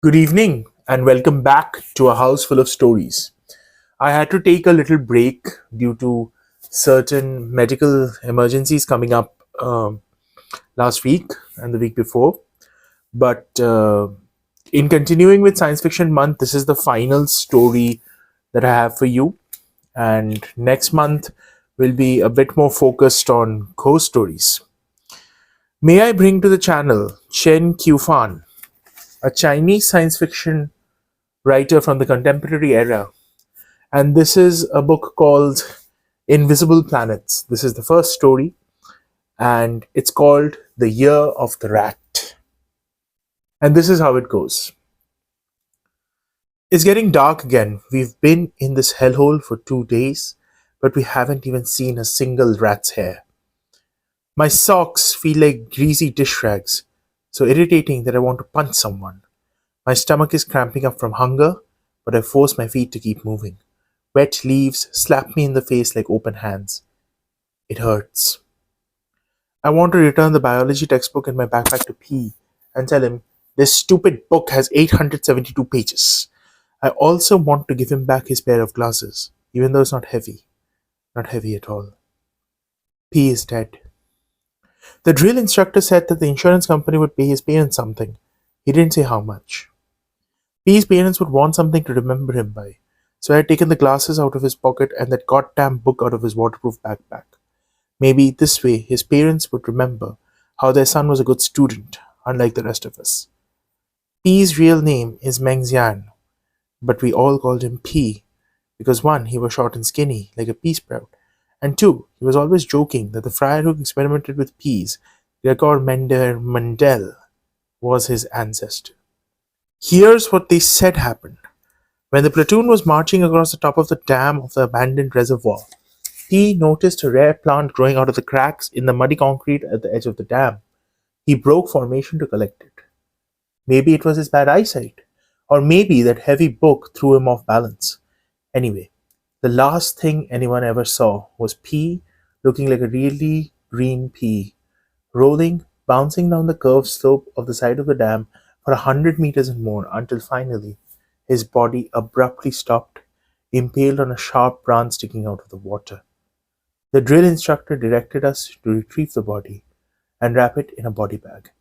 Good evening and welcome back to a house full of stories. I had to take a little break due to certain medical emergencies coming up last week and the week before. But in continuing with Science Fiction Month, this is the final story that I have for you. And next month will be a bit more focused on ghost stories. May I bring to the channel Chen Qiufan, a Chinese science fiction writer from the contemporary era. And this is a book called Invisible Planets. This is the first story, and it's called The Year of the Rat. And this is how it goes. It's getting dark again. We've been in this hellhole for 2 days, but we haven't even seen a single rat's hair. My socks feel like greasy dish rags, so irritating that I want to punch someone. My stomach is cramping up from hunger, but I force my feet to keep moving. Wet leaves slap me in the face like open hands. It hurts. I want to return the biology textbook in my backpack to P and tell him this stupid book has 872 pages. I also want to give him back his pair of glasses, even though it's not heavy. Not heavy at all. P is dead. The drill instructor said that the insurance company would pay his parents something. He didn't say how much. P's parents would want something to remember him by, so I had taken the glasses out of his pocket and that goddamn book out of his waterproof backpack. Maybe this way his parents would remember how their son was a good student, unlike the rest of us. P's real name is Meng Xian, but we all called him P because one, he was short and skinny, like a pea sprout, and two, he was always joking that the friar who experimented with peas, Gregor Mendel, was his ancestor. Here's what they said happened. When the platoon was marching across the top of the dam of the abandoned reservoir, he noticed a rare plant growing out of the cracks in the muddy concrete at the edge of the dam. He broke formation to collect it. Maybe it was his bad eyesight, or maybe that heavy book threw him off balance. Anyway, the last thing anyone ever saw was P looking like a really green pea, rolling, bouncing down the curved slope of the side of the dam for 100 meters and more until finally his body abruptly stopped, impaled on a sharp branch sticking out of the water. The drill instructor directed us to retrieve the body and wrap it in a body bag.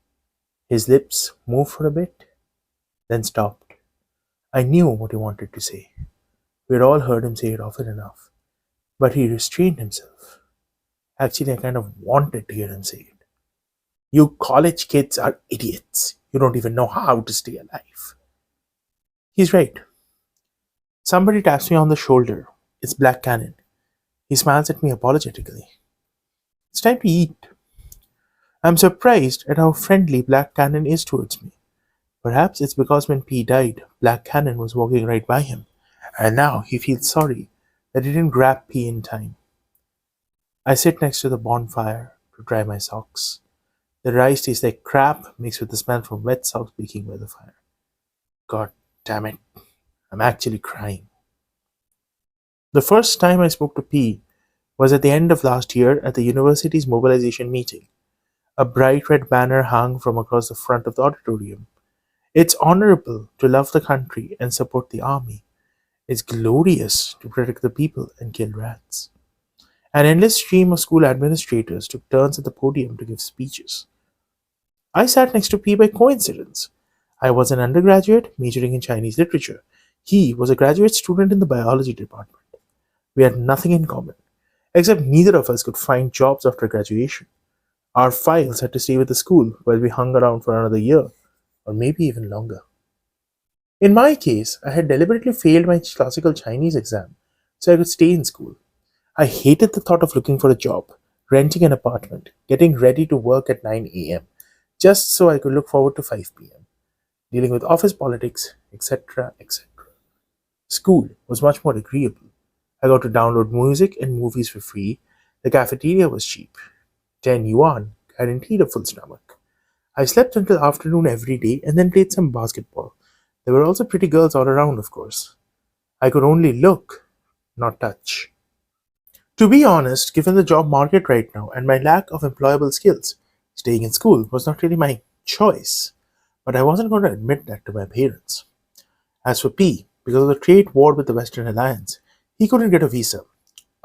His lips moved for a bit, then stopped. I knew what he wanted to say. We had all heard him say it often enough, but he restrained himself. Actually, I kind of wanted to hear him say it. You college kids are idiots. You don't even know how to stay alive. He's right. Somebody taps me on the shoulder. It's Black Cannon. He smiles at me apologetically. It's time to eat. I'm surprised at how friendly Black Cannon is towards me. Perhaps it's because when P died, Black Cannon was walking right by him, and now he feels sorry that he didn't grab P in time. I sit next to the bonfire to dry my socks. The rice tastes like crap mixed with the smell from wet socks baking by the fire. God damn it, I'm actually crying. The first time I spoke to P was at the end of last year at the university's mobilization meeting. A bright red banner hung from across the front of the auditorium. It's honorable to love the country and support the army. It's glorious to protect the people and kill rats. An endless stream of school administrators took turns at the podium to give speeches. I sat next to P by coincidence. I was an undergraduate majoring in Chinese literature. He was a graduate student in the biology department. We had nothing in common, except neither of us could find jobs after graduation. Our files had to stay with the school while we hung around for another year, or maybe even longer. In my case, I had deliberately failed my classical Chinese exam so I could stay in school. I hated the thought of looking for a job, renting an apartment, getting ready to work at 9 a.m., just so I could look forward to 5 p.m., dealing with office politics, etc., etc. School was much more agreeable. I got to download music and movies for free. The cafeteria was cheap. 10 yuan guaranteed a full stomach. I slept until afternoon every day and then played some basketball. There were also pretty girls all around, of course. I could only look, not touch. To be honest, given the job market right now and my lack of employable skills, staying in school was not really my choice. But I wasn't going to admit that to my parents. As for P, because of the trade war with the Western Alliance, he couldn't get a visa.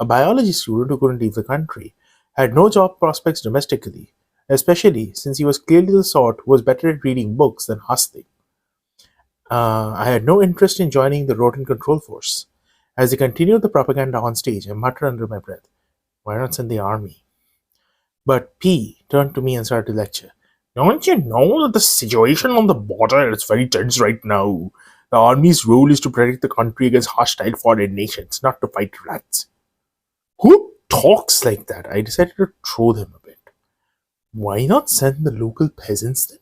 A biology student who couldn't leave the country had no job prospects domestically, especially since he was clearly the sort who was better at reading books than hustling. I had no interest in joining the rodent control force. As they continued the propaganda on stage, I muttered under my breath, "Why not send the army?" But P turned to me and started to lecture. "Don't you know that the situation on the border is very tense right now? The army's role is to protect the country against hostile foreign nations, not to fight rats." Who talks like that? I decided to troll him a bit. "Why not send the local peasants then?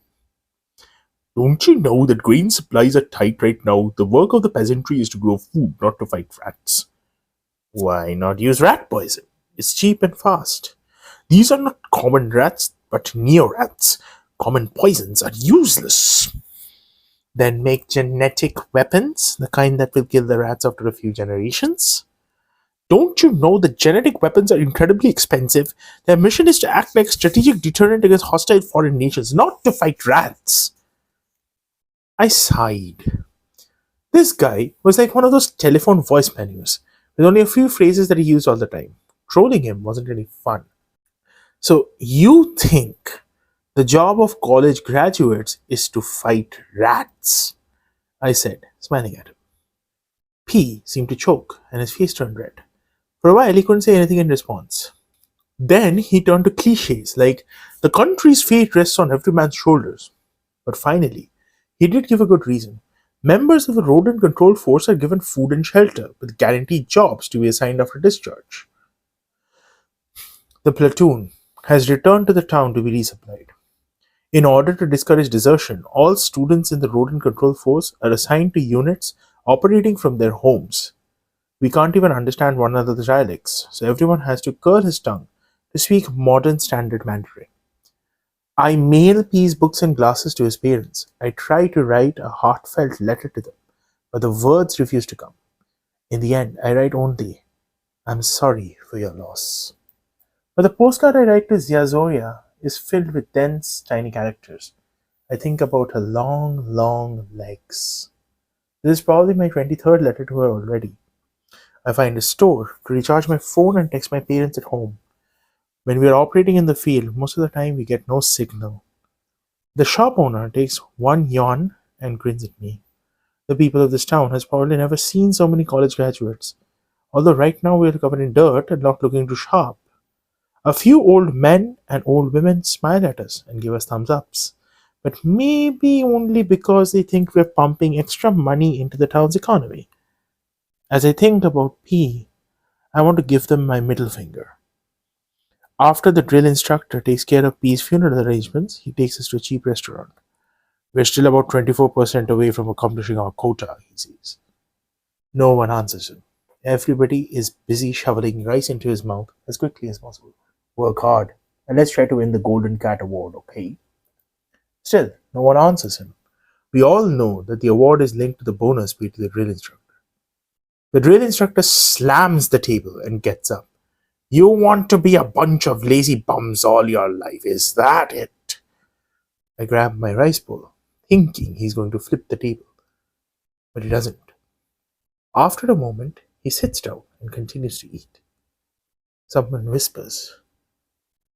Don't you know that grain supplies are tight right now? The work of the peasantry is to grow food, not to fight rats." "Why not use rat poison? It's cheap and fast." "These are not common rats, but neo-rats. Common poisons are useless." "Then make genetic weapons, the kind that will kill the rats after a few generations." "Don't you know that genetic weapons are incredibly expensive? Their mission is to act like a strategic deterrent against hostile foreign nations, not to fight rats." I sighed. This guy was like one of those telephone voice menus, with only a few phrases that he used all the time. Trolling him wasn't really fun. "So you think the job of college graduates is to fight rats?" I said, smiling at him. P seemed to choke, and his face turned red. For a while, he couldn't say anything in response. Then he turned to cliches like, "The country's fate rests on every man's shoulders." But finally, he did give a good reason. Members of the rodent control force are given food and shelter, with guaranteed jobs to be assigned after discharge. The platoon has returned to the town to be resupplied. In order to discourage desertion, all students in the rodent control force are assigned to units operating from their homes. We can't even understand one another's dialects, so everyone has to curl his tongue to speak modern standard Mandarin. I mail P's books and glasses to his parents. I try to write a heartfelt letter to them, but the words refuse to come. In the end, I write only, "I'm sorry for your loss." But the postcard I write to Ziazoria is filled with dense, tiny characters. I think about her long, long legs. This is probably my 23rd letter to her already. I find a store to recharge my phone and text my parents at home. When we are operating in the field, most of the time we get no signal. The shop owner takes one yawn and grins at me. The people of this town has probably never seen so many college graduates, although right now we are covered in dirt and not looking too sharp. A few old men and old women smile at us and give us thumbs ups, but maybe only because they think we're pumping extra money into the town's economy. As I think about P, I want to give them my middle finger. After the drill instructor takes care of P's funeral arrangements, he takes us to a cheap restaurant. "We're still about 24% away from accomplishing our quota," he says. No one answers him. Everybody is busy shoveling rice into his mouth as quickly as possible. "Work hard, and let's try to win the Golden Cat Award, okay?" Still, no one answers him. We all know that the award is linked to the bonus paid to the drill instructor. The drill instructor slams the table and gets up. "You want to be a bunch of lazy bums all your life, is that it?" I grab my rice bowl, thinking he's going to flip the table, but he doesn't. After a moment, he sits down and continues to eat. Someone whispers,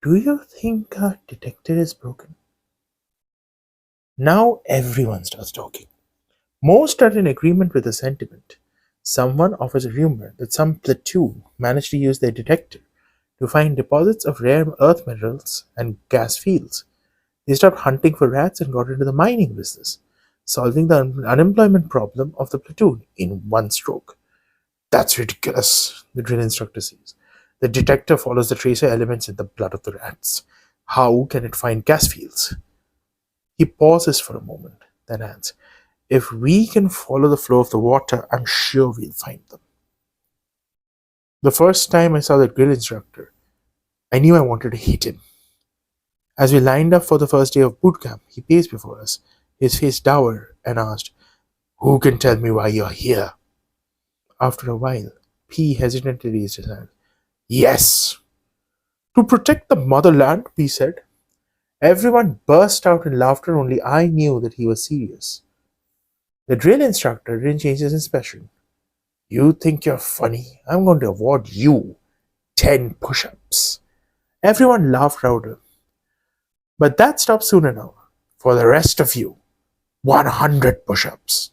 "Do you think our detector is broken?" Now everyone starts talking. Most are in agreement with the sentiment. Someone offers a rumor that some platoon managed to use their detector to find deposits of rare earth minerals and gas fields. They stopped hunting for rats and got into the mining business, solving the unemployment problem of the platoon in one stroke. "That's ridiculous," the drill instructor says. "The detector follows the tracer elements in the blood of the rats. How can it find gas fields?" He pauses for a moment, then adds, "If we can follow the flow of the water, I'm sure we'll find them." The first time I saw the drill instructor, I knew I wanted to hit him. As we lined up for the first day of boot camp, he paced before us, his face dour, and asked, "Who can tell me why you're here?" After a while, P hesitantly raised his hand. "Yes, to protect the motherland," P said. Everyone burst out in laughter, only I knew that he was serious. The drill instructor didn't change his expression. You think you're funny? I'm going to award you 10 push ups. Everyone laughed louder. But that stopped soon enough. For the rest of you, 100 push ups.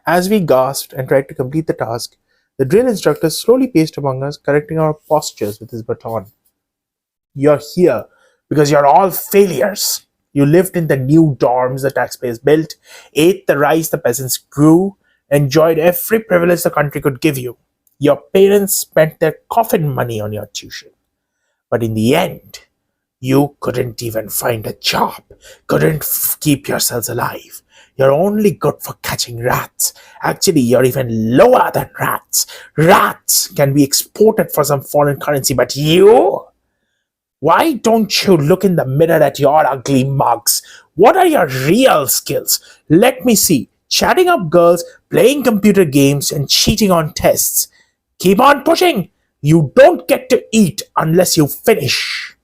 As we gasped and tried to complete the task, the drill instructor slowly paced among us, correcting our postures with his baton. You're here because you're all failures. You lived in the new dorms the taxpayers built, ate the rice the peasants grew, enjoyed every privilege the country could give you. Your parents spent their coffin money on your tuition. But in the end, you couldn't even find a job, couldn't keep yourselves alive. You're only good for catching rats. Actually, you're even lower than rats. Rats can be exported for some foreign currency, but you? Why don't you look in the mirror at your ugly mugs? What are your real skills? Let me see. Chatting up girls, playing computer games, and cheating on tests. Keep on pushing. You don't get to eat unless you finish.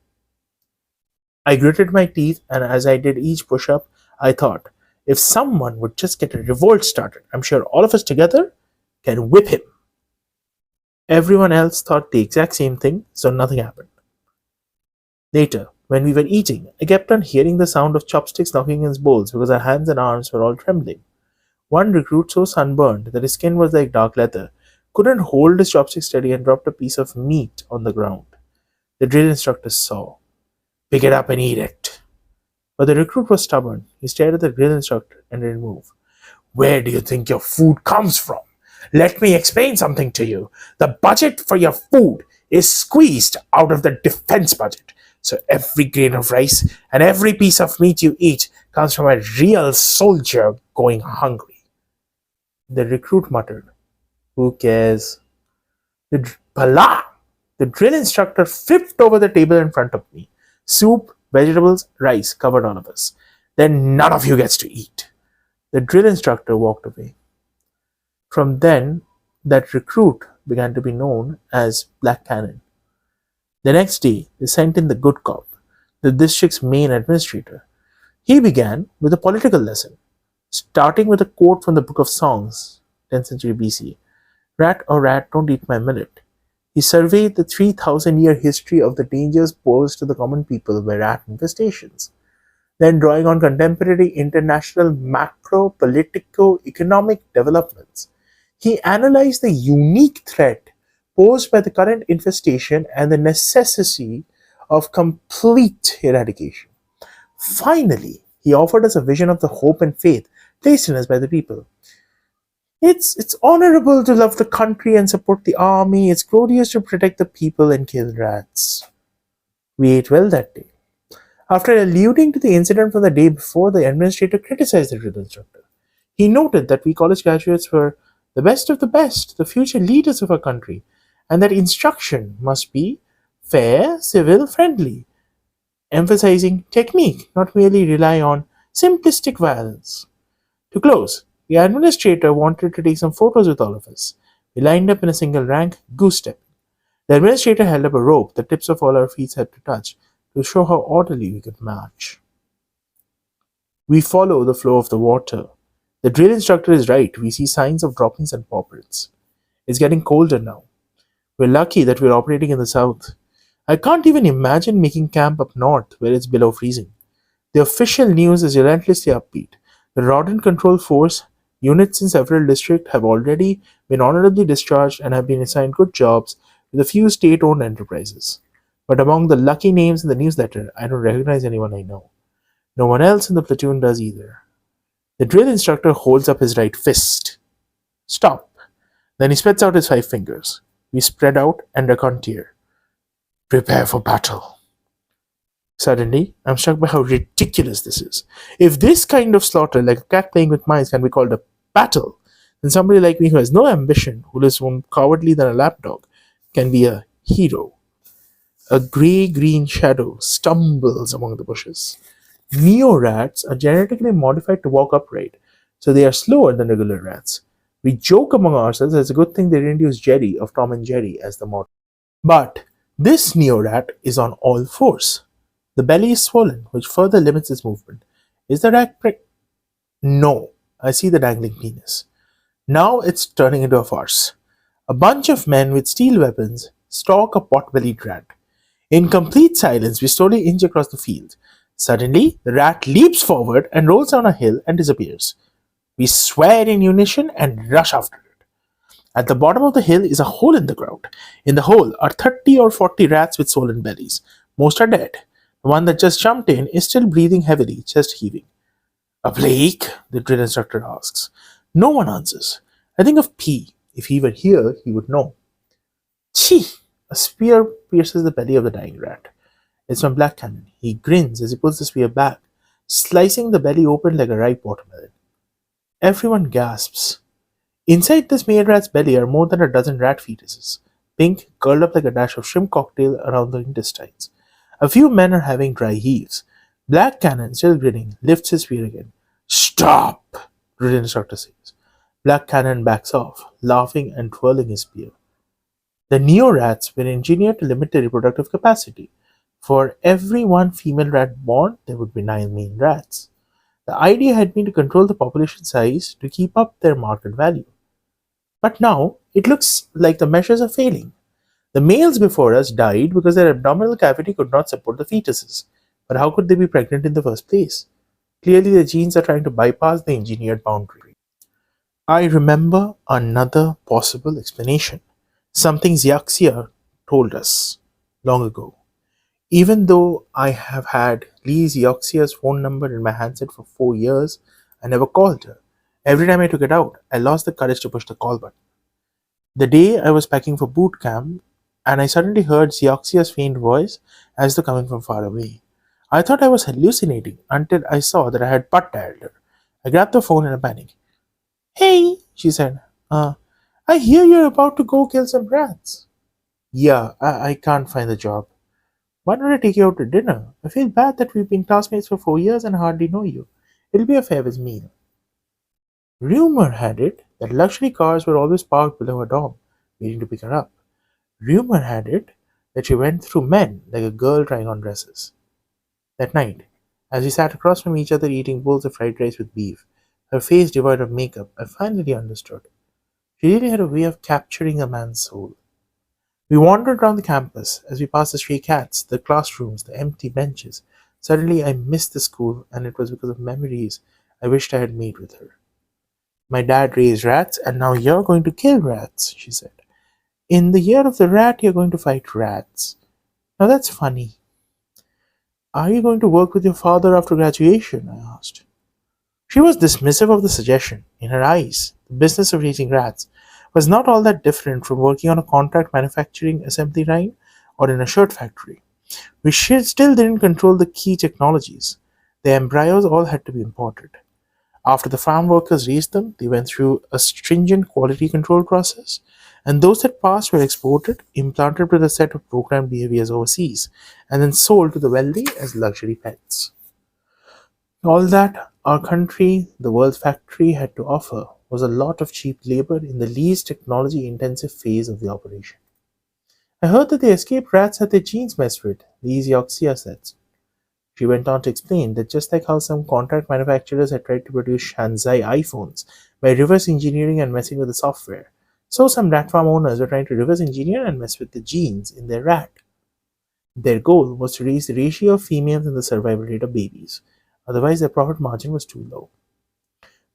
I gritted my teeth, and as I did each push up, I thought, if someone would just get a revolt started, I'm sure all of us together can whip him. Everyone else thought the exact same thing, so nothing happened. Later, when we were eating, I kept on hearing the sound of chopsticks knocking in bowls because our hands and arms were all trembling. One recruit, so sunburned that his skin was like dark leather, couldn't hold his chopstick steady and dropped a piece of meat on the ground. The drill instructor saw. Pick it up and eat it. But the recruit was stubborn. He stared at the drill instructor and didn't move. Where do you think your food comes from? Let me explain something to you. The budget for your food is squeezed out of the defense budget. So every grain of rice and every piece of meat you eat comes from a real soldier going hungry. The recruit muttered, Who cares? Bala! The drill instructor flipped over the table in front of me. Soup, vegetables, rice covered all of us. Then none of you gets to eat. The drill instructor walked away. From then, that recruit began to be known as Black Cannon. The next day, they sent in the good cop, the district's main administrator. He began with a political lesson, starting with a quote from the Book of Songs, 10th century BC. Rat or rat, don't eat my millet. He surveyed the 3,000-year history of the dangers posed to the common people by rat infestations. Then, drawing on contemporary international macro, politico, economic developments, he analyzed the unique threat posed by the current infestation and the necessity of complete eradication. Finally, he offered us a vision of the hope and faith placed in us by the people. It's honorable to love the country and support the army. It's glorious to protect the people and kill rats. We ate well that day. After alluding to the incident from the day before, the administrator criticized the drill instructor. He noted that we college graduates were the best of the best, the future leaders of our country, and that instruction must be fair, civil, friendly, emphasizing technique, not merely rely on simplistic violence. To close, the administrator wanted to take some photos with all of us. We lined up in a single rank, goose step. The administrator held up a rope the tips of all our feet had to touch to show how orderly we could march. We follow the flow of the water. The drill instructor is right. We see signs of droppings and pop-prints. It's getting colder now. We're lucky that we're operating in the south. I can't even imagine making camp up north where it's below freezing. The official news is relentlessly upbeat. The rodent control force units in several districts have already been honorably discharged and have been assigned good jobs with a few state-owned enterprises. But among the lucky names in the newsletter, I don't recognize anyone I know. No one else in the platoon does either. The drill instructor holds up his right fist. Stop. Then he spreads out his 5 fingers. We spread out and reconnoiter. Prepare for battle. Suddenly, I'm struck by how ridiculous this is. If this kind of slaughter, like a cat playing with mice, can be called a battle, then somebody like me who has no ambition, who lives more cowardly than a lapdog, can be a hero. A grey-green shadow stumbles among the bushes. Neo-rats are genetically modified to walk upright, so they are slower than regular rats. We joke among ourselves that it's a good thing they didn't use Jerry of Tom and Jerry as the model. But this Neo-rat is on all fours. The belly is swollen, which further limits its movement. Is the rat prick? No. I see the dangling penis. Now it's turning into a farce. A bunch of men with steel weapons stalk a pot-bellied rat. In complete silence, we slowly inch across the field. Suddenly, the rat leaps forward and rolls down a hill and disappears. We swear in unison and rush after it. At the bottom of the hill is a hole in the ground. In the hole are 30 or 40 rats with swollen bellies. Most are dead. The one that just jumped in is still breathing heavily, chest heaving. A plague? The drill instructor asks. No one answers. I think of P. If he were here, he would know. Chee! A spear pierces the belly of the dying rat. It's from Black Cannon. He grins as he pulls the spear back, slicing the belly open like a ripe watermelon. Everyone gasps. Inside this male rat's belly are more than a dozen rat fetuses, pink, curled up like a dash of shrimp cocktail around the intestines. A few men are having dry heaves. Black Cannon, still grinning, lifts his spear again. Stop! Drill instructor says. Black Cannon backs off, laughing and twirling his spear. The neo-rats were engineered to limit their reproductive capacity. For every one female rat born, there would be 9 male rats. The idea had been to control the population size to keep up their market value. But now, it looks like the measures are failing. The males before us died because their abdominal cavity could not support the fetuses. But how could they be pregnant in the first place? Clearly, the genes are trying to bypass the engineered boundary. I remember another possible explanation. Something Xiaxia told us long ago. Even though I have had Lee Xiaxia's phone number in my handset for 4 years, I never called her. Every time I took it out, I lost the courage to push the call button. The day I was packing for boot camp, and I suddenly heard Xiaxia's faint voice as though coming from far away. I thought I was hallucinating until I saw that I had butt dialed her. I grabbed the phone in a panic. Hey, she said. I hear you're about to go kill some rats. Yeah, I can't find the job. Why don't I take you out to dinner? I feel bad that we've been classmates for 4 years and hardly know you. It'll be a farewell meal. Rumor had it that luxury cars were always parked below her dorm, waiting to pick her up. Rumor had it that she went through men like a girl trying on dresses. That night, as we sat across from each other eating bowls of fried rice with beef, her face devoid of makeup, I finally understood. She really had a way of capturing a man's soul. We wandered around the campus as we passed the stray cats, the classrooms, the empty benches. Suddenly, I missed the school, and it was because of memories I wished I had made with her. My dad raised rats, and now you're going to kill rats, she said. In the year of the rat, you're going to fight rats. Now that's funny. Are you going to work with your father after graduation? I asked. She was dismissive of the suggestion. In her eyes, the business of raising rats was not all that different from working on a contract manufacturing assembly line or in a shirt factory. We still didn't control the key technologies. The embryos all had to be imported. After the farm workers raised them, they went through a stringent quality control process, and those that passed were exported, implanted with a set of programmed behaviors overseas, and then sold to the wealthy as luxury pets. All that our country, the world factory, had to offer was a lot of cheap labor in the least technology intensive phase of the operation. I heard that the escaped rats had their genes messed with, these Yoxia said. She went on to explain that just like how some contract manufacturers had tried to produce Shanzai iPhones by reverse engineering and messing with the software, so some rat farm owners were trying to reverse engineer and mess with the genes in their rat. Their goal was to raise the ratio of females and the survival rate of babies, otherwise their profit margin was too low.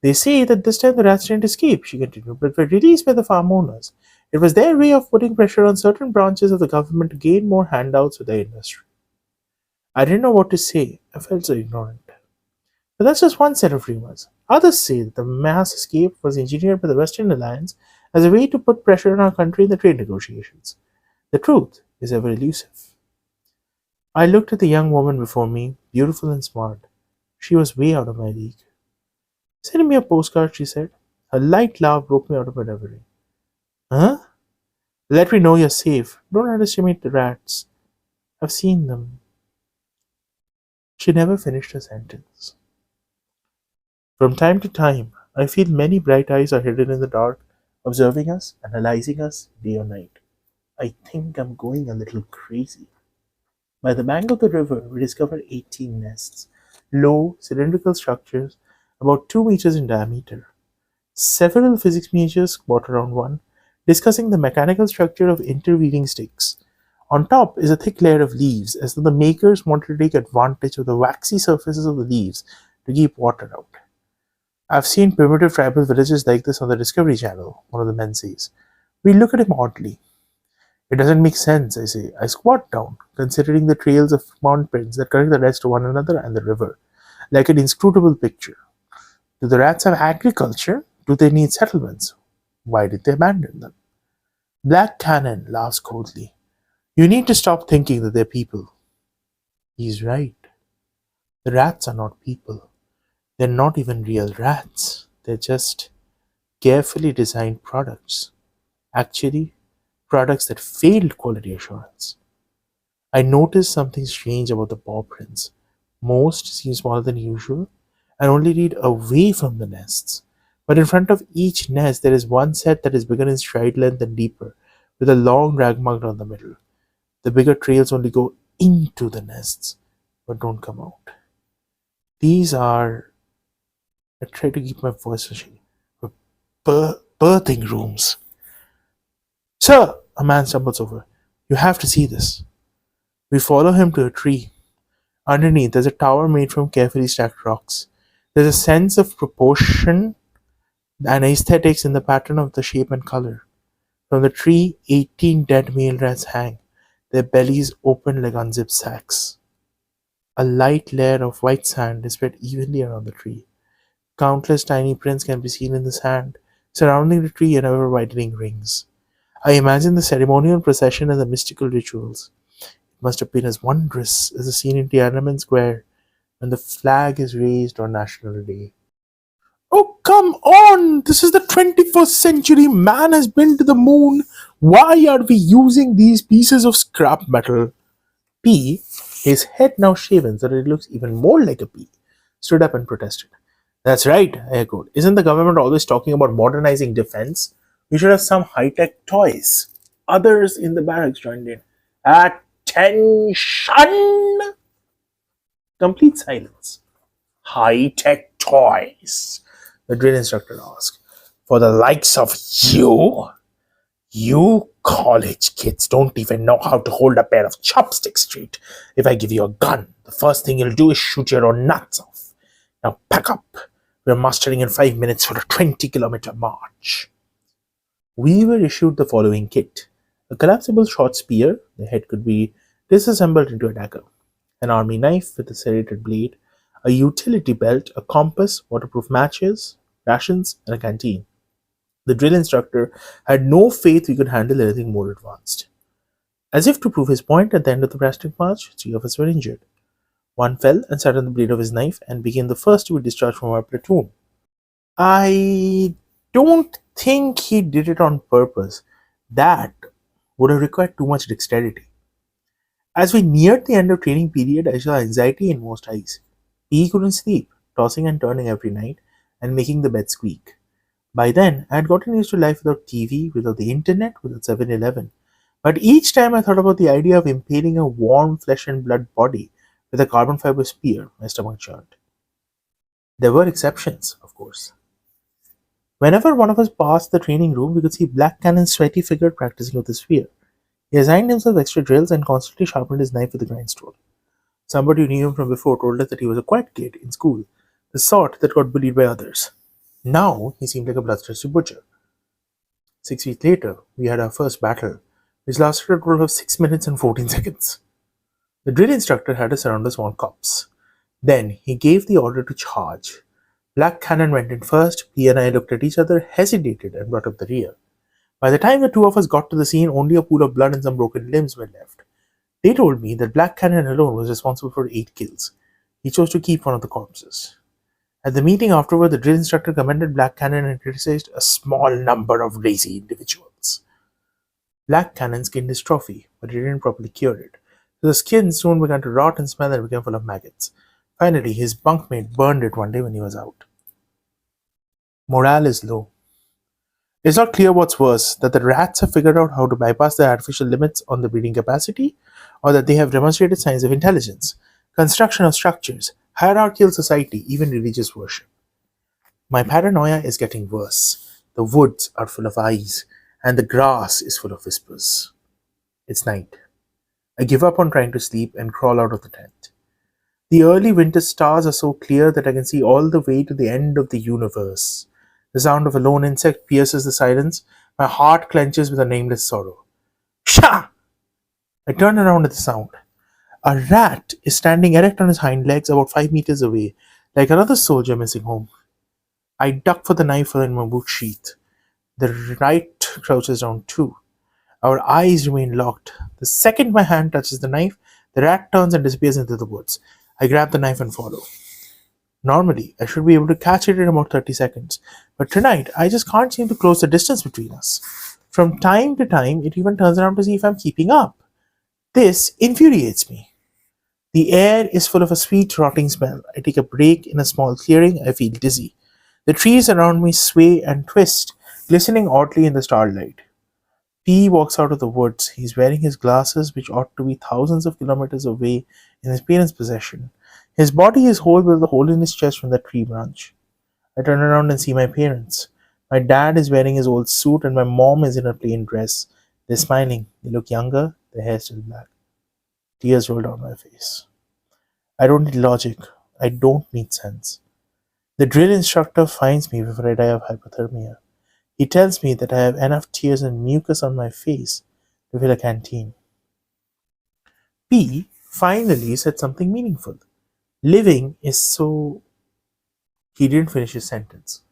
They say that this time the rats didn't escape, she continued, but were released by the farm owners. It was their way of putting pressure on certain branches of the government to gain more handouts with the industry. I didn't know what to say. I felt so ignorant. But that's just one set of rumors. Others say that the mass escape was engineered by the Western Alliance as a way to put pressure on our country in the trade negotiations. The truth is ever elusive. I looked at the young woman before me, beautiful and smart. She was way out of my league. Send me a postcard, she said. Her light laugh broke me out of my reverie. Huh? Let me know you're safe. Don't underestimate the rats. I've seen them. She never finished her sentence. From time to time, I feel many bright eyes are hidden in the dark, observing us, analyzing us day or night. I think I'm going a little crazy. By the bank of the river, we discovered 18 nests, low, cylindrical structures about 2 meters in diameter. Several physics majors squat around one, discussing the mechanical structure of interweaving sticks. On top is a thick layer of leaves, as though the makers wanted to take advantage of the waxy surfaces of the leaves to keep water out. I've seen primitive tribal villages like this on the Discovery Channel, one of the men says. We look at him oddly. It doesn't make sense, I say. I squat down, considering the trails of mountain prints that connect the rest to one another and the river, like an inscrutable picture. Do the rats have agriculture? Do they need settlements? Why did they abandon them? Black Cannon laughs coldly. You need to stop thinking that they're people. He's right. The rats are not people. They're not even real rats. They're just carefully designed products. Actually, products that failed quality assurance. I noticed something strange about the paw prints. Most seem smaller than usual and only lead away from the nests. But in front of each nest, there is one set that is bigger in stride length and deeper, with a long drag mark down the middle. The bigger trails only go into the nests, but don't come out. These are, I try to keep my voice pushing, birthing rooms. Sir, a man stumbles over. You have to see this. We follow him to a tree. Underneath, there's a tower made from carefully stacked rocks. There's a sense of proportion and aesthetics in the pattern of the shape and color. From the tree, 18 dead male rats hang, their bellies open like unzipped sacks. A light layer of white sand is spread evenly around the tree. Countless tiny prints can be seen in the sand, surrounding the tree in ever widening rings. I imagine the ceremonial procession and the mystical rituals. It must have been as wondrous as the scene in Tiananmen Square when the flag is raised on National Day. Oh, come on! This is the 21st century. Man has been to the moon. Why are we using these pieces of scrap metal? P, his head now shaven so that it looks even more like a P, stood up and protested. That's right, I echoed. Isn't the government always talking about modernizing defense? We should have some high tech toys. Others in the barracks joined in. Attention! Complete silence. High tech toys, the drill instructor asked. For the likes of you? You college kids don't even know how to hold a pair of chopsticks straight. If I give you a gun, the first thing you'll do is shoot your own nuts off. Now pack up. We're mustering in 5 minutes for a 20-kilometer march. We were issued the following kit: a collapsible short spear, the head could be disassembled into a dagger, an army knife with a serrated blade, a utility belt, a compass, waterproof matches, rations, and a canteen. The drill instructor had no faith we could handle anything more advanced. As if to prove his point, at the end of the plastic march, 3 of us were injured. One fell and sat on the blade of his knife and became the first to be discharged from our platoon. I don't think he did it on purpose. That would have required too much dexterity. As we neared the end of training period, I saw anxiety in most eyes. He couldn't sleep, tossing and turning every night and making the bed squeak. By then, I had gotten used to life without TV, without the internet, without 7-Eleven. But each time I thought about the idea of impaling a warm flesh and blood body with a carbon fiber spear, my stomach churned. There were exceptions, of course. Whenever one of us passed the training room, we could see Black Cannon's sweaty figure practicing with his spear. He assigned himself extra drills and constantly sharpened his knife with a grindstone. Somebody who knew him from before told us that he was a quiet kid in school, the sort that got bullied by others. Now he seemed like a bloodthirsty butcher. 6 weeks later, we had our first battle, which lasted a total of 6 minutes and 14 seconds. The drill instructor had us surround a small copse. Then he gave the order to charge. Black Cannon went in first, P and I looked at each other, hesitated, and brought up the rear. By the time the 2 of us got to the scene, only a pool of blood and some broken limbs were left. They told me that Black Cannon alone was responsible for 8 kills. He chose to keep one of the corpses. At the meeting afterward, the drill instructor commended Black Cannon and criticized a small number of lazy individuals. Black Cannon skinned his trophy, but he didn't properly cure it. So the skin soon began to rot and smell and became full of maggots. Finally, his bunkmate burned it one day when he was out. Morale is low. It's not clear what's worse, that the rats have figured out how to bypass the artificial limits on the breeding capacity, or that they have demonstrated signs of intelligence, construction of structures, hierarchical society, even religious worship. My paranoia is getting worse. The woods are full of eyes, and the grass is full of whispers. It's night. I give up on trying to sleep and crawl out of the tent. The early winter stars are so clear that I can see all the way to the end of the universe. The sound of a lone insect pierces the silence. My heart clenches with a nameless sorrow. Sha! I turn around at the sound. A rat is standing erect on his hind legs about 5 meters away, like another soldier missing home. I duck for the knife in my boot sheath. The right crouches down too. Our eyes remain locked. The second my hand touches the knife, the rat turns and disappears into the woods. I grab the knife and follow. Normally, I should be able to catch it in about 30 seconds, but tonight I just can't seem to close the distance between us. From time to time, it even turns around to see if I'm keeping up. This infuriates me. The air is full of a sweet, rotting smell. I take a break in a small clearing. I feel dizzy. The trees around me sway and twist, glistening oddly in the starlight. P walks out of the woods. He's wearing his glasses, which ought to be thousands of kilometers away in his parents' possession. His body is whole with a hole in his chest from that tree branch. I turn around and see my parents. My dad is wearing his old suit, and my mom is in a plain dress. They're smiling. They look younger. Their hair's still black. Tears roll down my face. I don't need logic. I don't need sense. The drill instructor finds me before I die of hypothermia. He tells me that I have enough tears and mucus on my face to fill a canteen. P finally said something meaningful. Living is so. He didn't finish his sentence.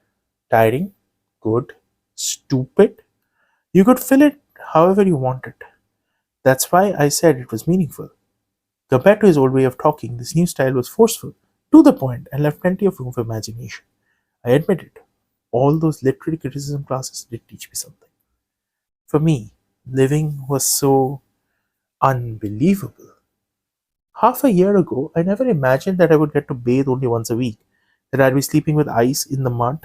Tiring, good, stupid. You could fill it however you wanted. That's why I said it was meaningful. Compared to his old way of talking, this new style was forceful, to the point, and left plenty of room for imagination. I admit it. All those literary criticism classes did teach me something. For me, living was so unbelievable. Half a year ago, I never imagined that I would get to bathe only once a week, that I'd be sleeping with ice in the mud,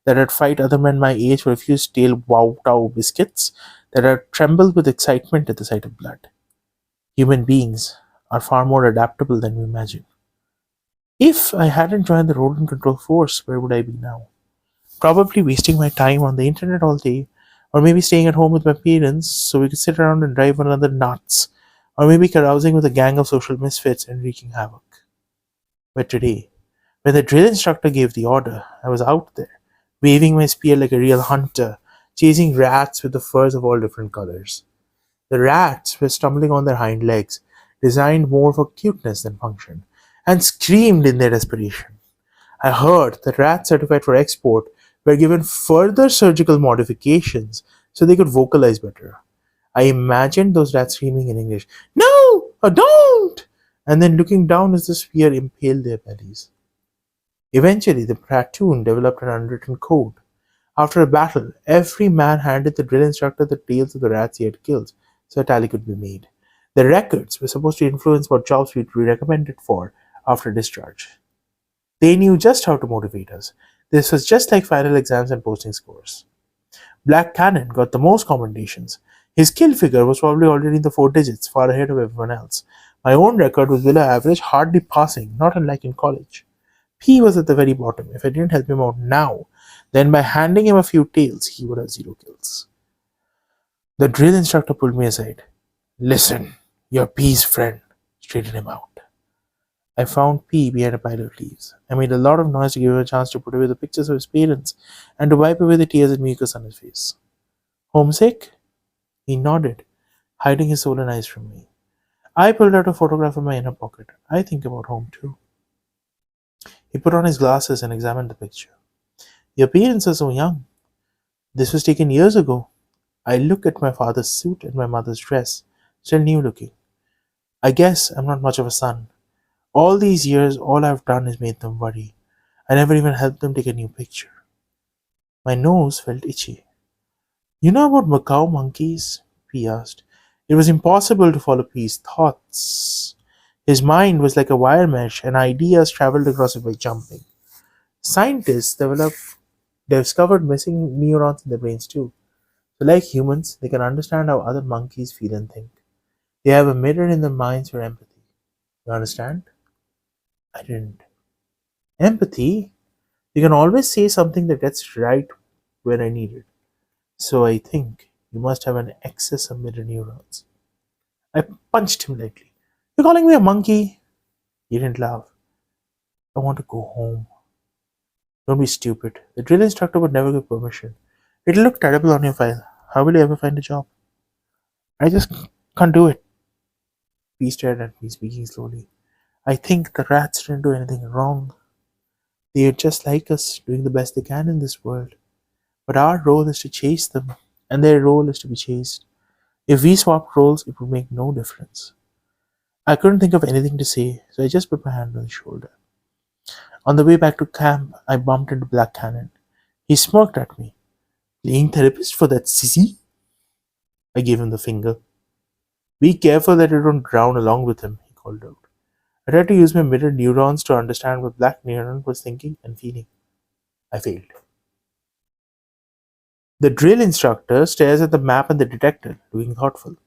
that I'd fight other men my age for a few stale wow tau biscuits, that I'd tremble with excitement at the sight of blood. Human beings are far more adaptable than we imagine. If I hadn't joined the rodent control force, where would I be now? Probably wasting my time on the internet all day, or maybe staying at home with my parents so we could sit around and drive one another nuts, or maybe carousing with a gang of social misfits and wreaking havoc. But today, when the drill instructor gave the order, I was out there, waving my spear like a real hunter, chasing rats with the furs of all different colors. The rats were stumbling on their hind legs, designed more for cuteness than function, and screamed in their desperation. I heard that rats certified for export were given further surgical modifications so they could vocalize better. I imagined those rats screaming in English, "No! Don't!" and then looking down as the spear impaled their bellies. Eventually, the platoon developed an unwritten code. After a battle, every man handed the drill instructor the tails of the rats he had killed so a tally could be made. The records were supposed to influence what jobs we'd be recommended for after discharge. They knew just how to motivate us. This was just like final exams and posting scores. Black Cannon got the most commendations. His kill figure was probably already in the 4 digits, far ahead of everyone else. My own record was below average, hardly passing, not unlike in college. P was at the very bottom. If I didn't help him out now, then by handing him a few tails, he would have 0 kills. The drill instructor pulled me aside. "Listen, you're P's friend. Straighten him out." I found P behind a pile of leaves. I made a lot of noise to give him a chance to put away the pictures of his parents and to wipe away the tears and mucus on his face. "Homesick?" He nodded, hiding his swollen eyes from me. I pulled out a photograph from my inner pocket. "I think about home too." He put on his glasses and examined the picture. "Your parents are so young. This was taken years ago." I look at my father's suit and my mother's dress, still new looking. "I guess I'm not much of a son. All these years, all I've done is made them worry. I never even helped them take a new picture." My nose felt itchy. "You know about macaw monkeys?" P asked. It was impossible to follow P's thoughts. His mind was like a wire mesh, and ideas traveled across it by jumping. Scientists develop They discovered missing neurons in their brains too. So, like humans, they can understand how other monkeys feel and think. They have a mirror in their minds for empathy. You understand? I didn't. Empathy? You can always say something that gets right when I need it. So I think you must have an excess of mirror neurons. I punched him lightly. You're calling me a monkey? He didn't laugh. I want to go home. Don't be stupid. The drill instructor would never give permission. It'll look terrible on your file. How will you ever find a job? I just can't do it. He stared at me, speaking slowly. I think the rats didn't do anything wrong. They are just like us, doing the best they can in this world. But our role is to chase them, and their role is to be chased. If we swapped roles, it would make no difference. I couldn't think of anything to say, so I just put my hand on his shoulder. On the way back to camp, I bumped into Black Cannon. He smirked at me. Playing therapist for that sissy? I gave him the finger. Be careful that you don't drown along with him, he called out. I tried to use my mirror neurons to understand what Black Neuron was thinking and feeling. I failed. The drill instructor stares at the map and the detector, looking thoughtful.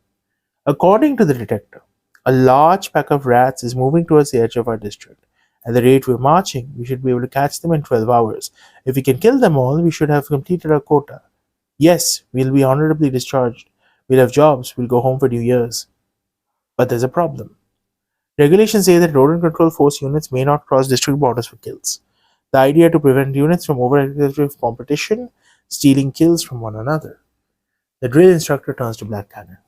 According to the detector, a large pack of rats is moving towards the edge of our district. At the rate we're marching, we should be able to catch them in 12 hours. If we can kill them all, we should have completed our quota. Yes, we'll be honorably discharged. We'll have jobs. We'll go home for New Year's. But there's a problem. Regulations say that rodent control force units may not cross district borders for kills. The idea to prevent units from over-aggressive competition, stealing kills from one another. The drill instructor turns to Black Cannon.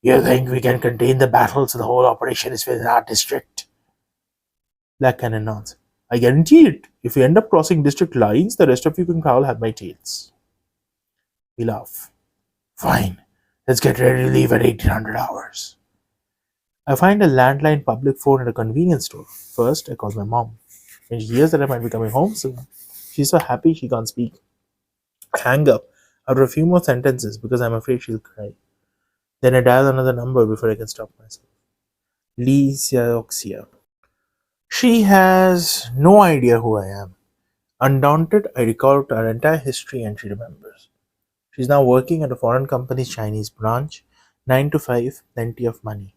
You think we can contain the battle so the whole operation is within our district? Black Cannon nods. I guarantee it. If we end up crossing district lines, the rest of you can prowl at my tails. We laugh. Fine. Let's get ready to leave at 1800 hours. I find a landline public phone at a convenience store. First, I call my mom. When she hears that I might be coming home soon, she's so happy she can't speak. I hang up after a few more sentences because I'm afraid she'll cry. Then I dial another number before I can stop myself. Lee Xiaoxia. She has no idea who I am. Undaunted, I recount our entire history and she remembers. She's now working at a foreign company's Chinese branch, 9 to 5, plenty of money.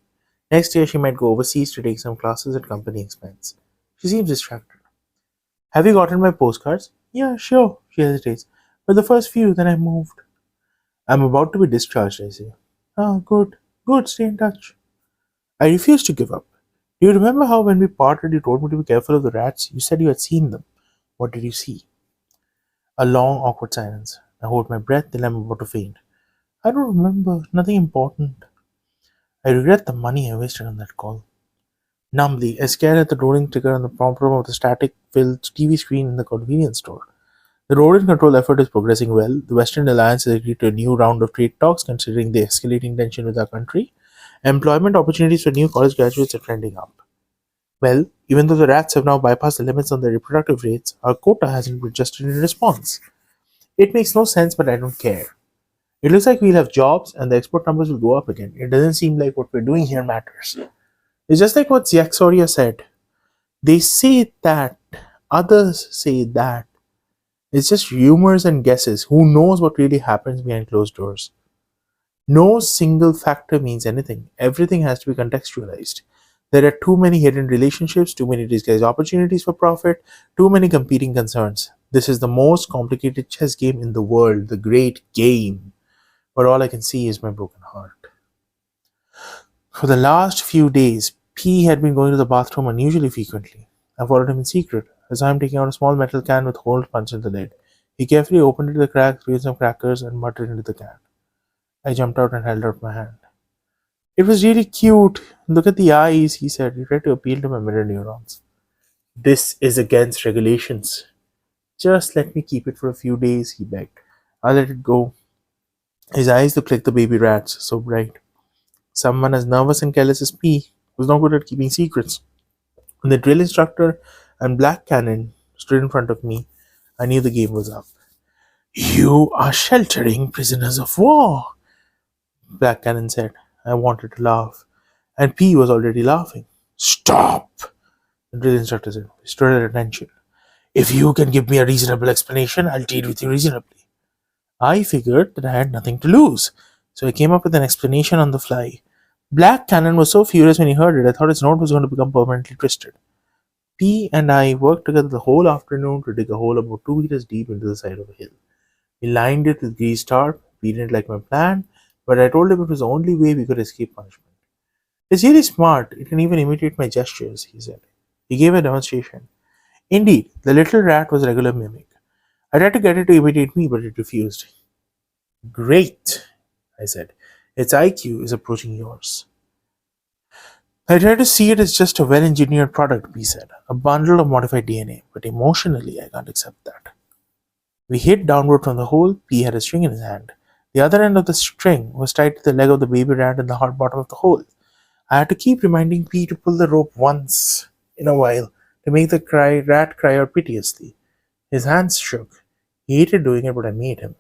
Next year, she might go overseas to take some classes at company expense. She seems distracted. Have you gotten my postcards? Yeah, sure, she hesitates. But the first few, then I moved. I'm about to be discharged, I say. Ah, good. Good, stay in touch. I refuse to give up. Do you remember how when we parted you told me to be careful of the rats? You said you had seen them. What did you see? A long, awkward silence. I hold my breath till I'm about to faint. I don't remember. Nothing important. I regret the money I wasted on that call. Numbly, I stared at the rolling trigger on the bottom of the static-filled TV screen in the convenience store. The rodent control effort is progressing well. The Western Alliance has agreed to a new round of trade talks considering the escalating tension with our country. Employment opportunities for new college graduates are trending up. Well, even though the rats have now bypassed the limits on their reproductive rates, our quota hasn't been adjusted in response. It makes no sense, but I don't care. It looks like we'll have jobs and the export numbers will go up again. It doesn't seem like what we're doing here matters. It's just like what Xiaxoria said. They say that, others say that. It's just rumors and guesses. Who knows what really happens behind closed doors? No single factor means anything. Everything has to be contextualized. There are too many hidden relationships, too many disguised opportunities for profit, too many competing concerns. This is the most complicated chess game in the world, the great game. But all I can see is my broken heart. For the last few days, P had been going to the bathroom unusually frequently. I followed him in secret. I saw him taking out a small metal can with hole punched in the lid. He carefully opened it to the crack, threw in some crackers, and muttered into the can. I jumped out and held out my hand. It was really cute. Look at the eyes, he said. He tried to appeal to my mirror neurons. This is against regulations. Just let me keep it for a few days, he begged. I let it go. His eyes looked like the baby rats, so bright. Someone as nervous and careless as P was no good at keeping secrets. When the drill instructor and Black Cannon stood in front of me, I knew the game was up. You are sheltering prisoners of war, Black Cannon said. I wanted to laugh, and P was already laughing. Stop, the drill instructor said. We stood at attention. If you can give me a reasonable explanation, I'll deal with you reasonably. I figured that I had nothing to lose, so I came up with an explanation on the fly. Black Cannon was so furious when he heard it, I thought his note was going to become permanently twisted. P and I worked together the whole afternoon to dig a hole about 2 meters deep into the side of a hill. We lined it with grease tarp. He didn't like my plan, but I told him it was the only way we could escape punishment. It's really smart. It can even imitate my gestures, he said. He gave a demonstration. Indeed, the little rat was a regular mimic. I tried to get it to imitate me, but it refused. Great, I said. Its IQ is approaching yours. I try to see it as just a well engineered product, P said. A bundle of modified DNA, but emotionally I can't accept that. We hid downward from the hole. P had a string in his hand. The other end of the string was tied to the leg of the baby rat in the hard bottom of the hole. I had to keep reminding P to pull the rope once in a while to make the rat cry out piteously. His hands shook. He hated doing it, but I made him.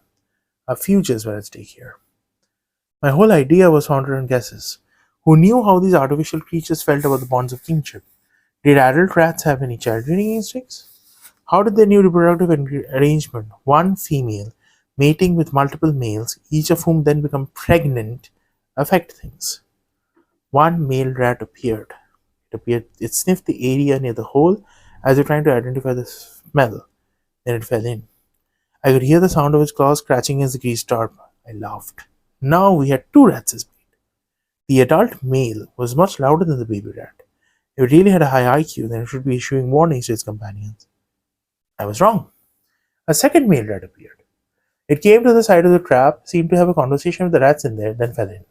Our futures were at stake here. My whole idea was founded on guesses. Who knew how these artificial creatures felt about the bonds of kinship? Did adult rats have any child-rearing instincts? How did their new reproductive arrangement, one female mating with multiple males, each of whom then become pregnant, affect things? One male rat appeared. It sniffed the area near the hole as if trying to identify the smell. Then it fell in. I could hear the sound of its claws scratching against the grease tarp. I laughed. Now we had two rats as bait. The adult male was much louder than the baby rat. If it really had a high IQ, then it should be issuing warnings to its companions. I was wrong. A second male rat appeared. It came to the side of the trap, seemed to have a conversation with the rats in there, then fell in.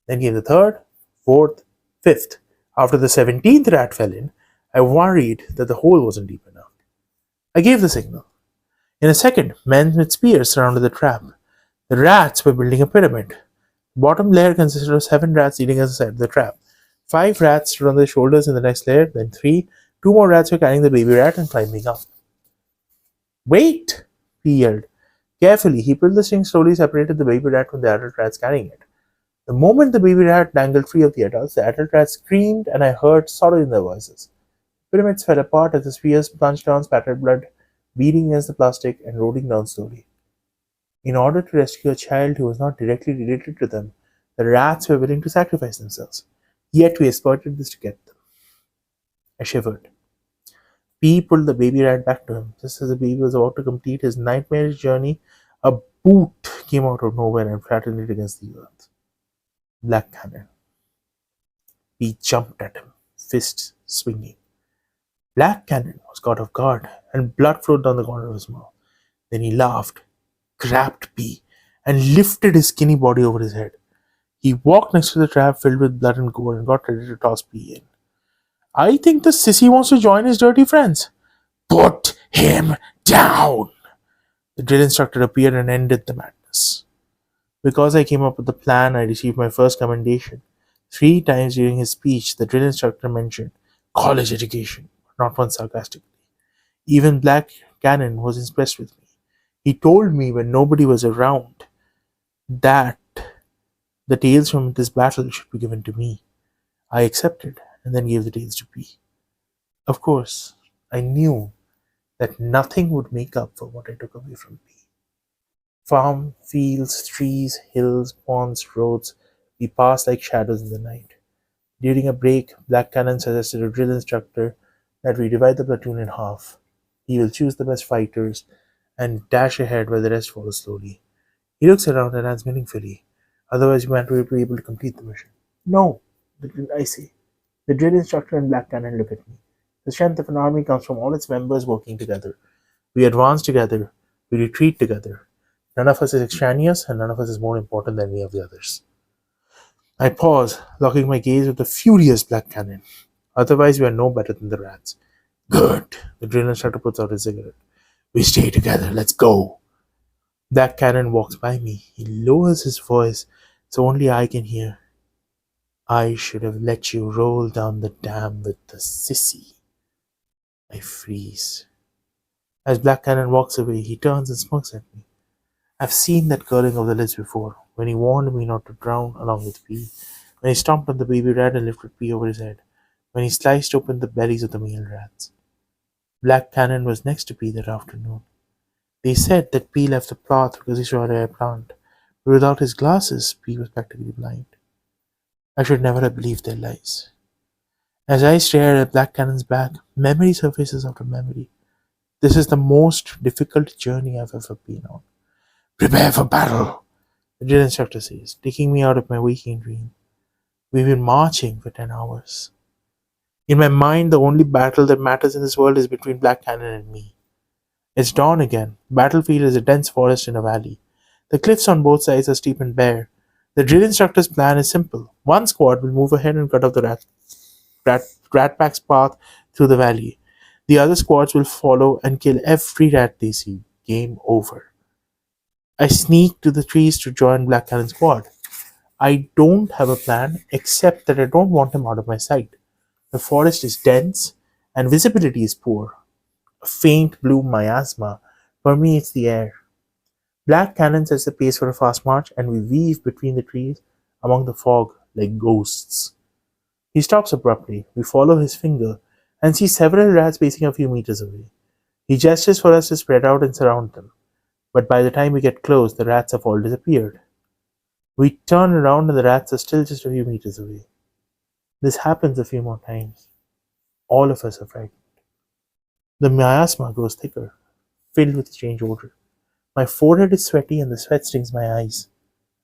Then came the third, fourth, fifth. After the 17th rat fell in, I worried that the hole wasn't deep enough. I gave the signal. In a second, men with spears surrounded the trap. The rats were building a pyramid. The bottom layer consisted of 7 rats leaning against the side of the trap. 5 rats stood on their shoulders in the next layer, then 3. 2 more rats were carrying the baby rat and climbing up. Wait! He yelled. Carefully, he pulled the string slowly, separated the baby rat from the adult rats carrying it. The moment the baby rat dangled free of the adult rats screamed, and I heard sorrow in their voices. Pyramids fell apart as the spears plunged down, spattered blood, beating against the plastic and rolling down slowly. In order to rescue a child who was not directly related to them, the rats were willing to sacrifice themselves. Yet we exploited this to get them. I shivered. P pulled the baby rat back to him. Just as the baby was about to complete his nightmarish journey, a boot came out of nowhere and flattened it against the earth. Black Cannon. P jumped at him, fists swinging. Black Cannon was caught off guard, and blood flowed down the corner of his mouth. Then he laughed, grabbed P, and lifted his skinny body over his head. He walked next to the trap filled with blood and gore and got ready to toss P in. I think the sissy wants to join his dirty friends. Put him down! The drill instructor appeared and ended the madness. Because I came up with the plan, I received my first commendation. 3 times during his speech, the drill instructor mentioned college education, not once sarcastically. Even Black Cannon was impressed with me. He told me when nobody was around that the tales from this battle should be given to me. I accepted and then gave the tales to P. Of course, I knew that nothing would make up for what I took away from P. Farm, fields, trees, hills, ponds, roads, we passed like shadows in the night. During a break, Black Cannon suggested a drill instructor that we divide the platoon in half. He will choose the best fighters and dash ahead while the rest follow slowly. He looks around and adds meaningfully, otherwise we might not be able to complete the mission. No, I say. The drill instructor and Black Cannon look at me. The strength of an army comes from all its members working together. We advance together. We retreat together. None of us is extraneous, and none of us is more important than any of the others. I pause, locking my gaze with the furious Black Cannon. Otherwise, we are no better than the rats. Good. The drill instructor puts out his cigarette. We stay together. Let's go. Black Cannon walks by me. He lowers his voice so only I can hear. I should have let you roll down the dam with the sissy. I freeze. As Black Cannon walks away, he turns and smirks at me. I've seen that curling of the lips before, when he warned me not to drown along with P, when he stomped on the baby rat and lifted P over his head, when he sliced open the bellies of the male rats. Black Cannon was next to P that afternoon. They said that P left the path because he saw a rare plant, but without his glasses, P was practically blind. I should never have believed their lies. As I stared at Black Cannon's back, memory surfaces after memory. This is the most difficult journey I've ever been on. Prepare for battle, the drill instructor says, taking me out of my waking dream. We've been marching for 10 hours. In my mind, the only battle that matters in this world is between Black Cannon and me. It's dawn again. Battlefield is a dense forest in a valley. The cliffs on both sides are steep and bare. The drill instructor's plan is simple. One squad will move ahead and cut off the rat, rat pack's path through the valley. The other squads will follow and kill every rat they see. Game over. I sneak to the trees to join Black Cannon's squad. I don't have a plan except that I don't want him out of my sight. The forest is dense and visibility is poor. A faint blue miasma permeates the air. Black Cannon sets the pace for a fast march, and we weave between the trees among the fog like ghosts. He stops abruptly. We follow his finger and see several rats pacing a few meters away. He gestures for us to spread out and surround them, but by the time we get close, the rats have all disappeared. We turn around and the rats are still just a few meters away. This happens a few more times. All of us are frightened. The miasma grows thicker, filled with strange odor. My forehead is sweaty and the sweat stings my eyes.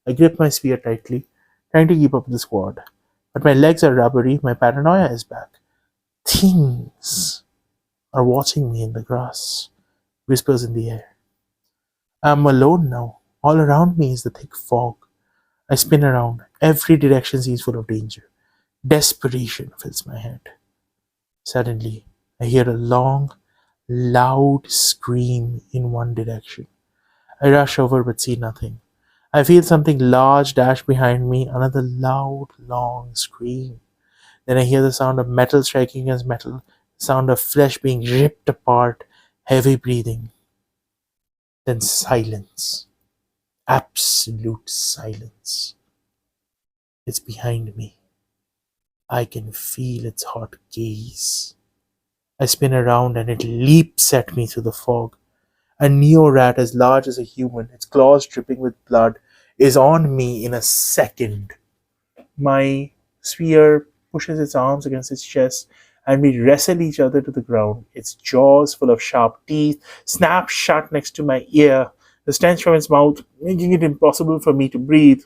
I grip my spear tightly, trying to keep up with the squad. But my legs are rubbery, my paranoia is back. Things are watching me in the grass, whispers in the air. I'm alone now. All around me is the thick fog. I spin around. Every direction seems full of danger. Desperation fills my head. Suddenly, I hear a long, loud scream in one direction. I rush over but see nothing. I feel something large dash behind me, another loud, long scream. Then I hear the sound of metal striking against metal, the sound of flesh being ripped apart, heavy breathing. Then silence. Absolute silence. It's behind me. I can feel its hot gaze. I spin around and it leaps at me through the fog. A neo rat as large as a human, its claws dripping with blood, is on me in a second. My spear pushes its arms against its chest, and we wrestle each other to the ground. Its jaws, full of sharp teeth, snap shut next to my ear, the stench from its mouth making it impossible for me to breathe.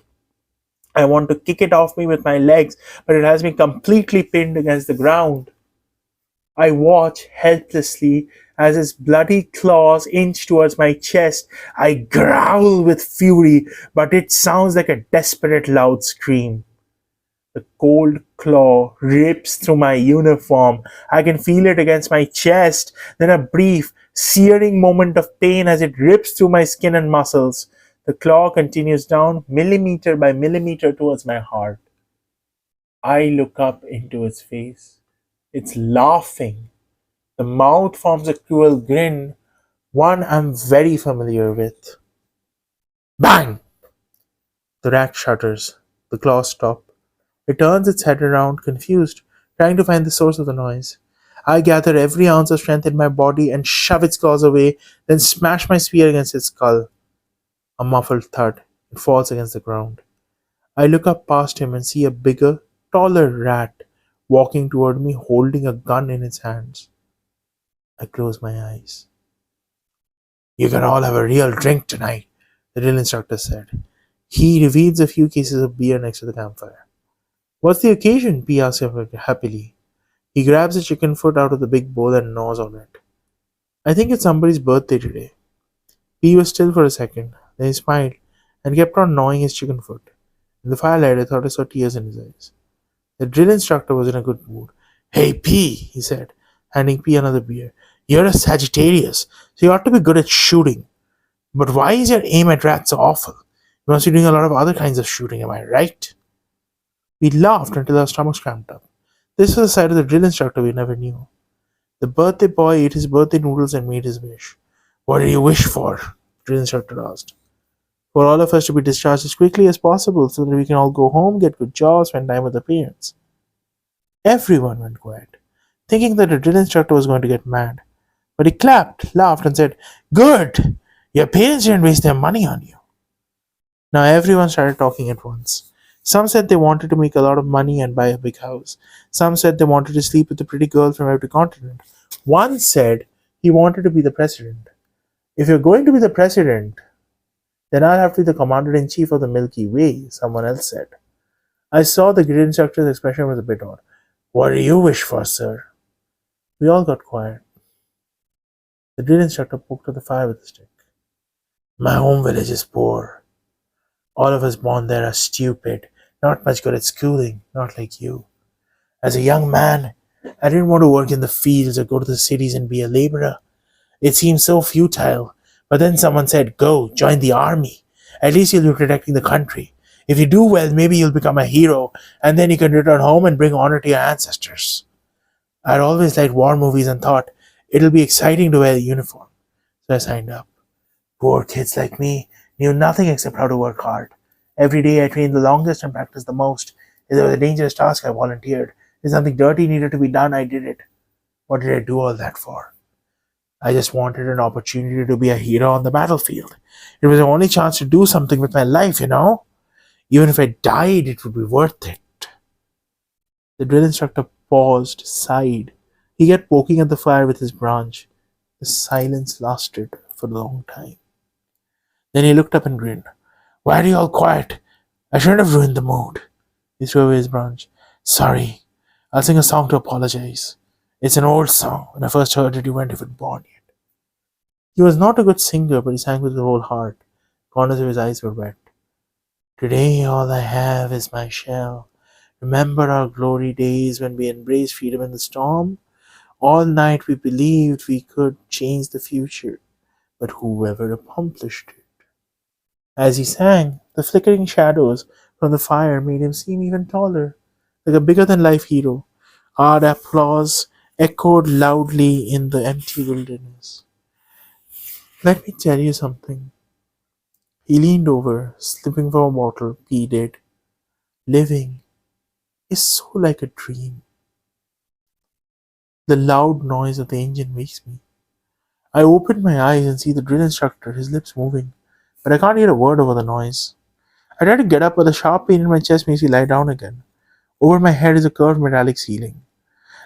I want to kick it off me with my legs, but it has me completely pinned against the ground. I watch helplessly as its bloody claws inch towards my chest. I growl with fury, but it sounds like a desperate loud scream. The cold claw rips through my uniform. I can feel it against my chest, then a brief, searing moment of pain as it rips through my skin and muscles. The claw continues down millimeter by millimeter towards my heart. I look up into its face. It's laughing. The mouth forms a cruel grin, one I'm very familiar with. Bang! The rat shudders. The claws stop. It turns its head around, confused, trying to find the source of the noise. I gather every ounce of strength in my body and shove its claws away, then smash my spear against its skull. A muffled thud. It falls against the ground. I look up past him and see a bigger, taller rat walking toward me, holding a gun in its hands. I close my eyes. You can all have a real drink tonight, the drill instructor said. He reveals a few cases of beer next to the campfire. What's the occasion? P asks him happily. He grabs a chicken foot out of the big bowl and gnaws on it. I think it's somebody's birthday today. P was still for a second, then he smiled and kept on gnawing his chicken foot. In the firelight, I thought I saw tears in his eyes. The drill instructor was in a good mood. Hey, P, he said, handing P another beer. You're a Sagittarius, so you ought to be good at shooting. But why is your aim at rats so awful? You must be doing a lot of other kinds of shooting, am I right? We laughed until our stomachs cramped up. This was the side of the drill instructor we never knew. The birthday boy ate his birthday noodles and made his wish. What did you wish for? The drill instructor asked. For all of us to be discharged as quickly as possible so that we can all go home, get good jobs, spend time with the parents. Everyone went quiet, thinking that the drill instructor was going to get mad. But he clapped, laughed, and said, "Good! Your parents didn't waste their money on you." Now everyone started talking at once. Some said they wanted to make a lot of money and buy a big house. Some said they wanted to sleep with a pretty girl from every continent. One said he wanted to be the president. "If you're going to be the president, then I'll have to be the commander in chief of the Milky Way," someone else said. I saw the grid instructor's expression was a bit odd. "What do you wish for, sir?" We all got quiet. The drill instructor poked at the fire with a stick. "My home village is poor. All of us born there are stupid, not much good at schooling, not like you. As a young man, I didn't want to work in the fields or go to the cities and be a laborer. It seemed so futile. But then someone said, 'Go, join the army. At least you'll be protecting the country. If you do well, maybe you'll become a hero, and then you can return home and bring honor to your ancestors.' I'd always liked war movies and thought it'll be exciting to wear a uniform. So I signed up. Poor kids like me knew nothing except how to work hard. Every day I trained the longest and practiced the most. If there was a dangerous task, I volunteered. If something dirty needed to be done, I did it. What did I do all that for? I just wanted an opportunity to be a hero on the battlefield. It was the only chance to do something with my life, you know? Even if I died, it would be worth it." The drill instructor paused, sighed. He kept poking at the fire with his branch. The silence lasted for a long time. Then he looked up and grinned. "Why are you all quiet? I shouldn't have ruined the mood." He threw away his branch. "Sorry. I'll sing a song to apologize. It's an old song. When I first heard it, you weren't even born yet." He was not a good singer, but he sang with his whole heart. Corners of his eyes were wet. "Today all I have is my shell. Remember our glory days when we embraced freedom in the storm? All night we believed we could change the future, but whoever accomplished it." As he sang, the flickering shadows from the fire made him seem even taller, like a bigger than life hero. Our applause echoed loudly in the empty wilderness. "Let me tell you something." He leaned over, slipping for a bottle, peed it. "Living is so like a dream. The loud noise of the engine wakes me. I open my eyes and see the drill instructor, his lips moving, but I can't hear a word over the noise. I try to get up, but the sharp pain in my chest makes me lie down again. Over my head is a curved metallic ceiling.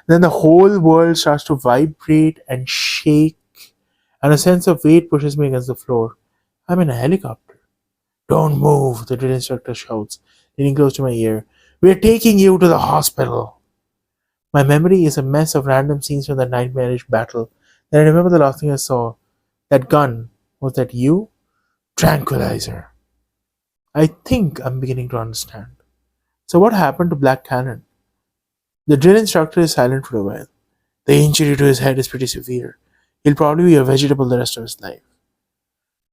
Then the whole world starts to vibrate and shake, and a sense of weight pushes me against the floor. I'm in a helicopter. "Don't move," the drill instructor shouts, leaning close to my ear. "We're taking you to the hospital." My memory is a mess of random scenes from that nightmarish battle. Then I remember the last thing I saw. That gun. Was that you? Tranquilizer. I think I'm beginning to understand. So what happened to Black Cannon? The drill instructor is silent for a while. The injury to his head is pretty severe. He'll probably be a vegetable the rest of his life.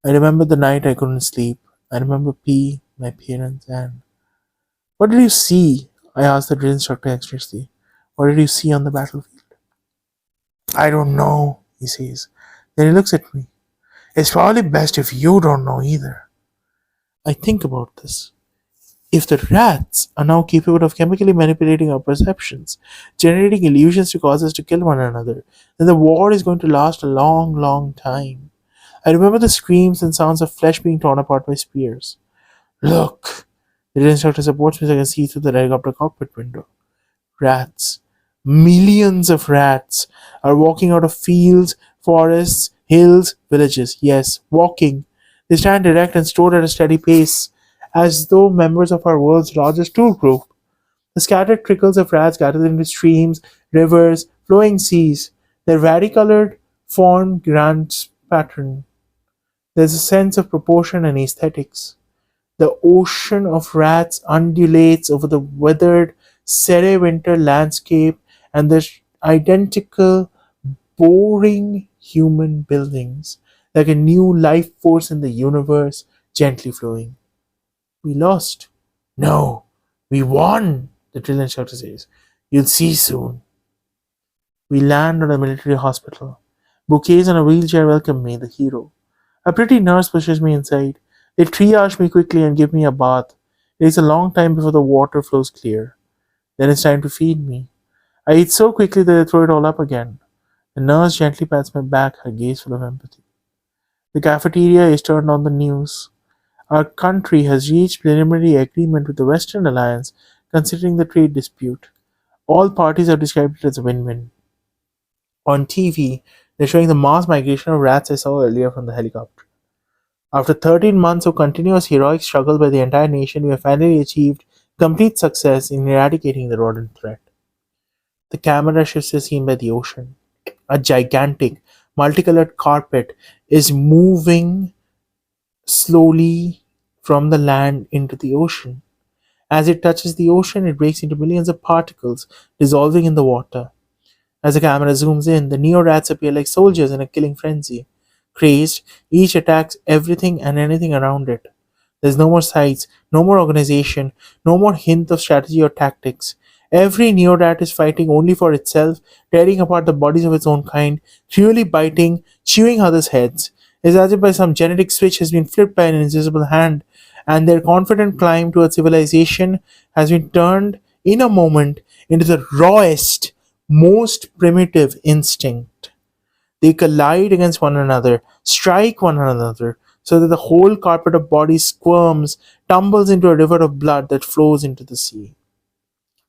I remember the night I couldn't sleep. I remember P, my parents, and... "What did you see?" I asked the drill instructor anxiously. "What did you see on the battlefield?" "I don't know," he says. Then he looks at me. "It's probably best if you don't know either." I think about this. If the rats are now capable of chemically manipulating our perceptions, generating illusions to cause us to kill one another, then the war is going to last a long, long time. I remember the screams and sounds of flesh being torn apart by spears. "Look!" The instructor supports me so I can see through the helicopter cockpit window. Rats. Millions of rats are walking out of fields, forests, hills, villages. Yes, walking. They stand erect and strode at a steady pace, as though members of our world's largest tour group. The scattered trickles of rats gather into streams, rivers, flowing seas. Their varicolored form grand pattern. There's a sense of proportion and aesthetics. The ocean of rats undulates over the weathered Sere-winter landscape, and the identical, boring human buildings, like a new life force in the universe, gently flowing. "We lost." "No, we won," the drill instructor says. "You'll see soon." We land on a military hospital. Bouquets on a wheelchair welcome me, the hero. A pretty nurse pushes me inside. They triage me quickly and give me a bath. It takes a long time before the water flows clear. Then it's time to feed me. I eat so quickly that I throw it all up again. The nurse gently pats my back, her gaze full of empathy. The cafeteria is turned on the news. Our country has reached preliminary agreement with the Western Alliance considering the trade dispute. All parties have described it as a win-win. On TV, they're showing the mass migration of rats I saw earlier from the helicopter. After 13 months of continuous heroic struggle by the entire nation, we have finally achieved complete success in eradicating the rodent threat. The camera shifts the scene by the ocean. A gigantic, multicolored carpet is moving slowly from the land into the ocean. As it touches the ocean, it breaks into millions of particles, dissolving in the water. As the camera zooms in, the neo rats appear like soldiers in a killing frenzy. Crazed, each attacks everything and anything around it. There's no more sides, no more organization, no more hint of strategy or tactics. Every Neodat is fighting only for itself, tearing apart the bodies of its own kind, cruelly biting, chewing others' heads. It's as if by some genetic switch has been flipped by an invisible hand, and their confident climb towards civilization has been turned in a moment into the rawest, most primitive instinct. They collide against one another, strike one another, so that the whole carpet of bodies squirms, tumbles into a river of blood that flows into the sea.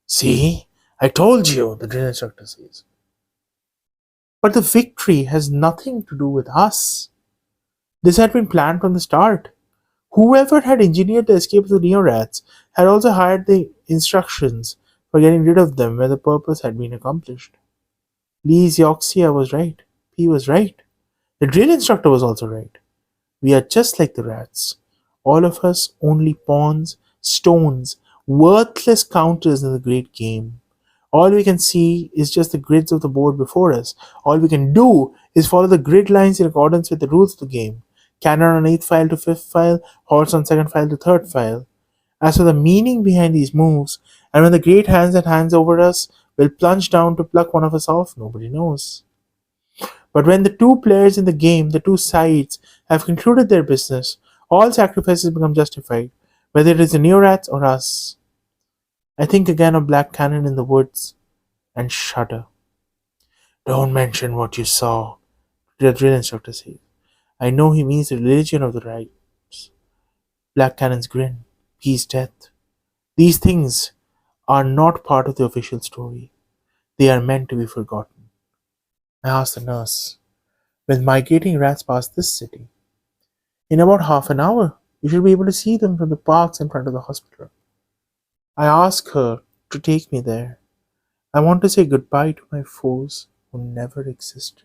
See, I told you, the drill instructor says. But the victory has nothing to do with us. This had been planned from the start. Whoever had engineered the escape of the Neorats had also hired the instructions for getting rid of them when the purpose had been accomplished. Lee's Yoxia was right. He was right. The drill instructor was also right. We are just like the rats. All of us only pawns, stones, worthless counters in the great game. All we can see is just the grids of the board before us. All we can do is follow the grid lines in accordance with the rules of the game. Cannon on 8th file to 5th file, horse on 2nd file to 3rd file. As for the meaning behind these moves, and when the great hands that hands over us will plunge down to pluck one of us off, nobody knows. But when the two players in the game, the two sides, have concluded their business, all sacrifices become justified, whether it is the Neorats or us. I think again of Black Cannon in the woods and shudder. Don't mention what you saw, the drill instructor says. I know he means the religion of the rights. Black Cannon's grin. Peace, death. These things are not part of the official story. They are meant to be forgotten. I asked the nurse, when migrating rats pass this city, in about half an hour, you should be able to see them from the parks in front of the hospital. I ask her to take me there. I want to say goodbye to my foes who never existed.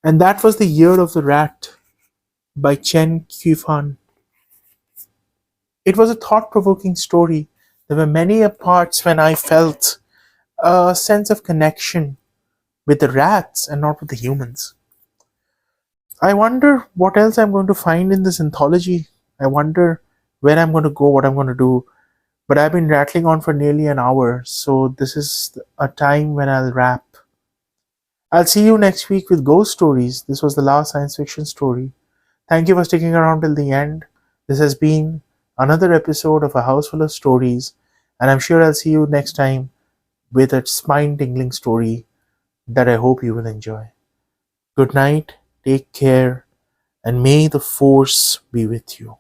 And that was The Year of the Rat by Chen Qiufan. It was a thought provoking story. There were many parts when I felt a sense of connection with the rats and not with the humans. I wonder what else I'm going to find in this anthology. I wonder where I'm going to go, what I'm going to do. But I've been rattling on for nearly an hour, so this is a time when I'll wrap. I'll see you next week with ghost stories. This was the last science fiction story. Thank you for sticking around till the end. This has been another episode of A House Full of Stories, and I'm sure I'll see you next time with a spine tingling story that I hope you will enjoy. Good night, take care, and may the force be with you.